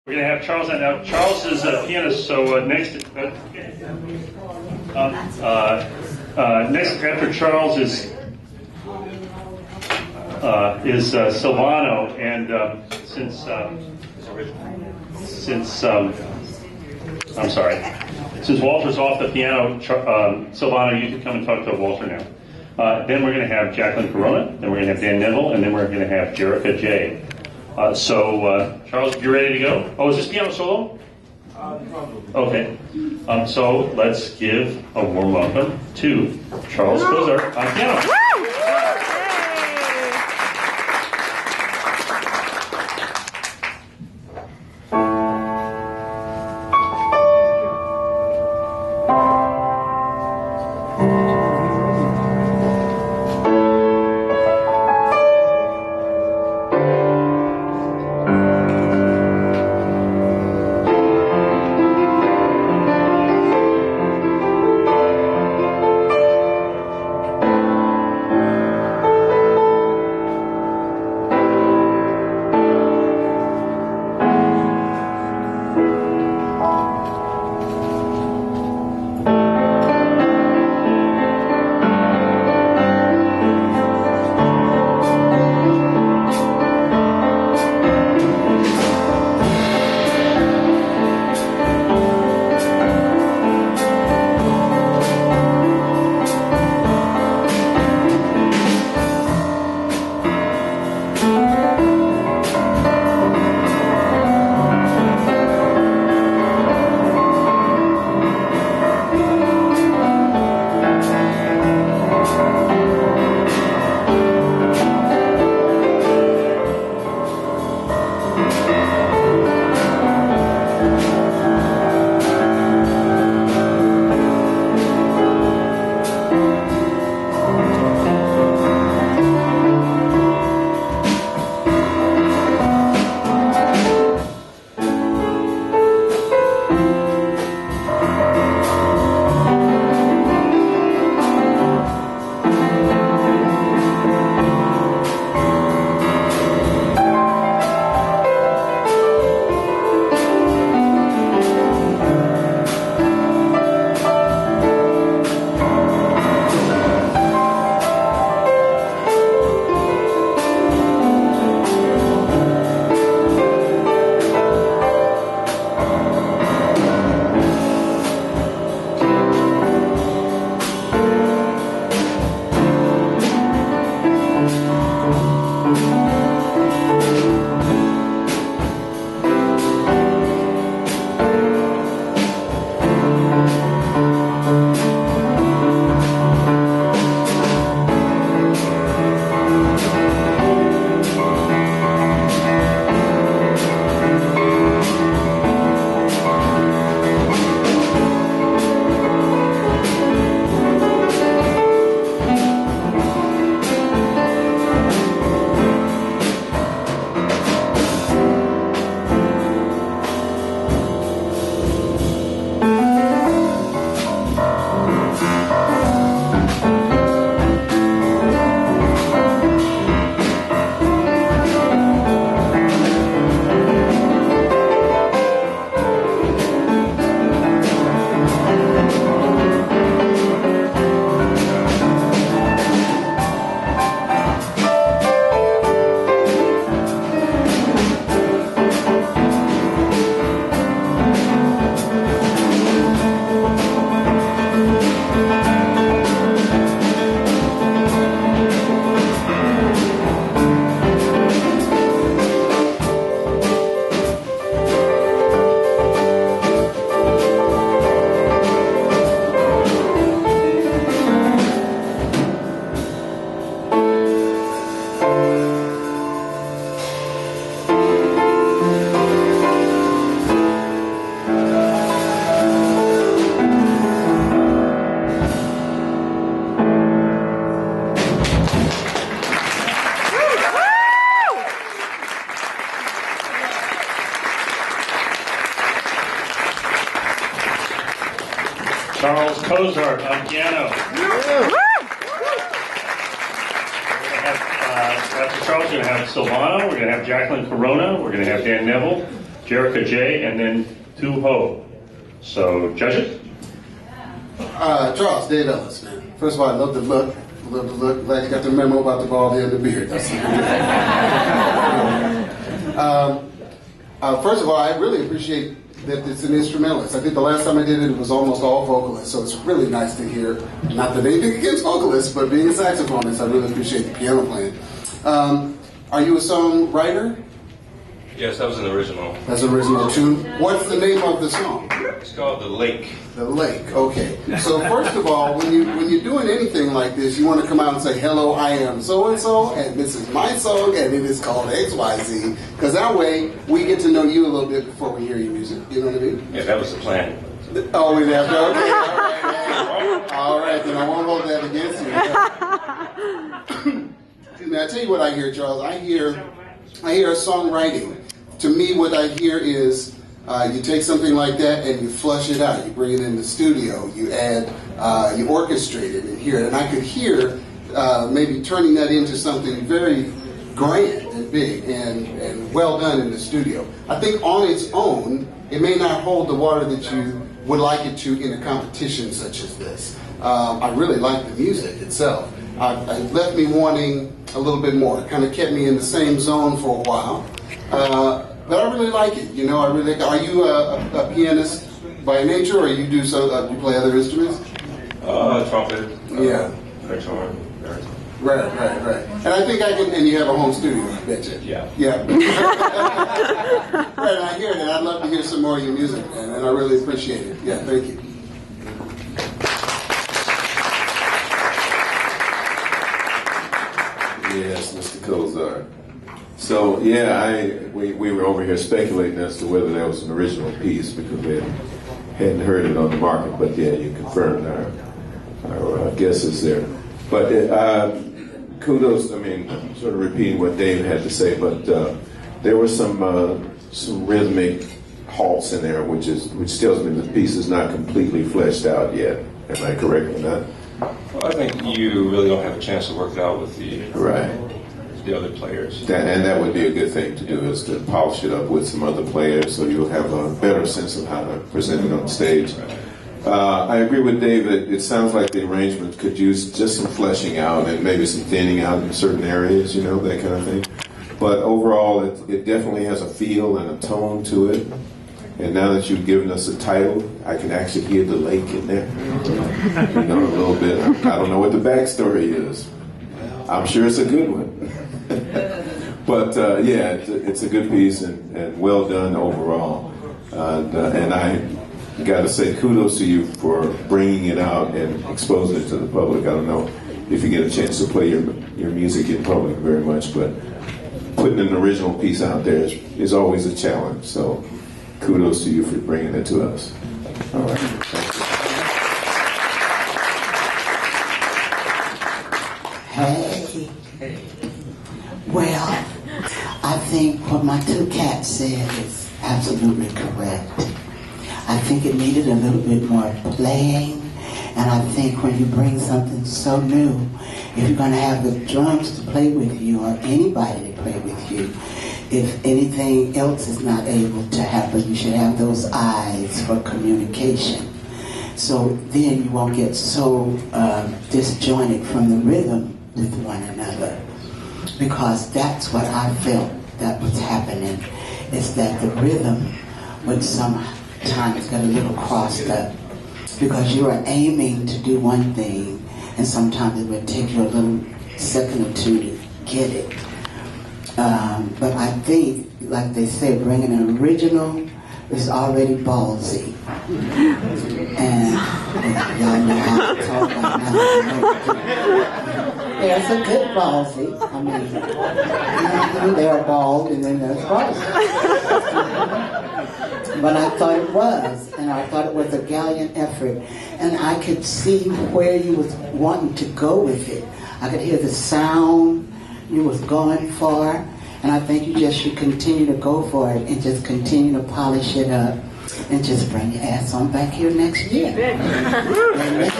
We're going to have Charles on now. Charles is a pianist, so next after Charles is Silvano, and since Walter's off the piano, Silvano, you can come and talk to Walter now. Then we're going to have Jacqueline Corona, then we're going to have Dan Neville, and then we're going to have Jerica J. Charles, you ready to go? Oh, is this piano solo? Okay. So let's give a warm welcome to Charles Cozart on piano. Charles Cozart on piano. After Charles, we're going to have Silvano, we're going to have Jacqueline Corona, we're going to have Dan Neville, Jerica J, and then Tu Ho. So, judges? Charles, Dave Ellis, man. First of all, I love the look. Love the look. Glad you got the memo about the bald head and the beard. That's first of all, I really appreciate that it's an instrumentalist. I think the last time I did it, it was almost all vocalists, so it's really nice to hear, not that anything against vocalists, but being a saxophonist, I really appreciate the piano playing. Are you a songwriter? Yes, that was an original. That's an original tune. What's the name of the song? It's called The Lake. The Lake, okay. So first of all, when you're doing anything like this, you want to come out and say, hello, I am so-and-so, and this is my song, and it is called XYZ, because that way, we get to know you a little bit before we hear your music. You know what I mean? Yeah, that was the plan. Oh, we have to, okay. All right, then I won't hold that against you. Now, I tell you what I hear, Charles. I hear songwriting. To me, what I hear is you take something like that and you flush it out. You bring it in the studio. You add, you orchestrate it and hear it. And I could hear maybe turning that into something very grand and big and well done in the studio. I think on its own, it may not hold the water that you would like it to in a competition such as this. I really like the music itself. It left me wanting a little bit more. It kind of kept me in the same zone for a while. But I really like it. You know, I really. Are you a pianist by nature, or you do you play other instruments? Trumpet. Yeah. Baritone. Right. And I think I can. And you have a home studio, I bet you. Yeah. Yeah. Right. And I hear it, and I'd love to hear some more of your music, man. And I really appreciate it. Yeah. Thank you. Yes, Mr. Kozar. So yeah, we were over here speculating as to whether that was an original piece because we hadn't heard it on the market. But yeah, you confirmed our guesses there. But kudos. I mean, sort of repeating what Dave had to say, but there were some rhythmic halts in there, which tells me the piece is not completely fleshed out yet. Am I correct in that? Well, I think you really don't have a chance to work it out with the other players. And that would be a good thing to do, is to polish it up with some other players so you'll have a better sense of how to present it on stage. I agree with David. It sounds like the arrangement could use just some fleshing out and maybe some thinning out in certain areas, you know, that kind of thing. But overall, it definitely has a feel and a tone to it. And now that you've given us a title, I can actually hear the lake in there. You know, a little bit. I don't know what the backstory is. I'm sure it's a good one. But yeah, it's a good piece and well done overall. And I got to say kudos to you for bringing it out and exposing it to the public. I don't know if you get a chance to play your music in public very much, but putting an original piece out there is always a challenge. So kudos to you for bringing it to us. All right. Thank you. Hey. Well, I think what my two cats said is absolutely correct. I think it needed a little bit more playing, and I think when you bring something so new, if you're going to have the drums to play with you or anybody to play with you, if anything else is not able to happen, you should have those eyes for communication. So then you won't get so disjointed from the rhythm with one another. Because that's what I felt that was happening, is that the rhythm would sometimes get a little crossed up. Because you are aiming to do one thing, and sometimes it would take you a little second or two to get it. But I think, like they say, bringing an original is already ballsy. And y'all know how to talk about now. There's a good ballsy. I mean, they're bald and then there's ballsy. But I thought it was, and I thought it was a gallant effort. And I could see where you was wanting to go with it. I could hear the sound you was going for. And I think you just should continue to go for it and just continue to polish it up and just bring your ass on back here next year. Amen.